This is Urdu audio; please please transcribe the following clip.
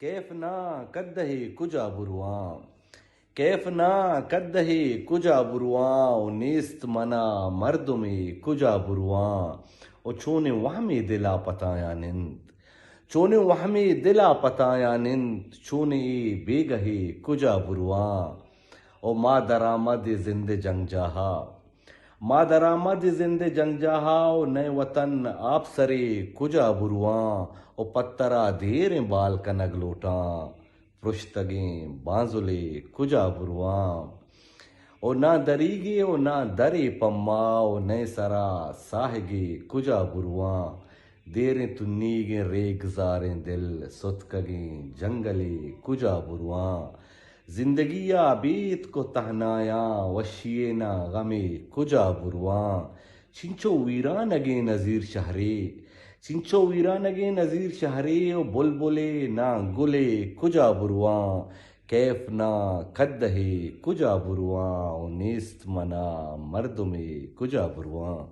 کیف نا کدہی کجا بروان کیف نا کدہی کجا بروان و نیست منا مردمی کجا بروان و چون وہمی دلا پتایا نند چون وہمی دلا پتایا نند چون ای بیگہی کجا بروان و ما درآمد زند جنگ جاہا ما درآمد زند جنگ جاہا و نئے وطن آپ سرے کجا بروان و پترا دھیریں بال کنگ لوٹاں پرشتگیں بانزلے کجا بروان او نہ دریگے او نہ درے پما او نئے سرا ساہگے کجا بروان دیریں تنیگیں ریگ زاریں دل ستکگیں جنگلے کجا بروان زندگیہ بیت کو تہنایاں وشینا غمے کجا بروان چنچو ویرانگیں نظیر شہرے چنچو ویرانگیں نظیر شہرے و بلبلے نا گلے کجا بروان کیف نا کدہے کجا بروان و نیست منا مردمے کجا بروان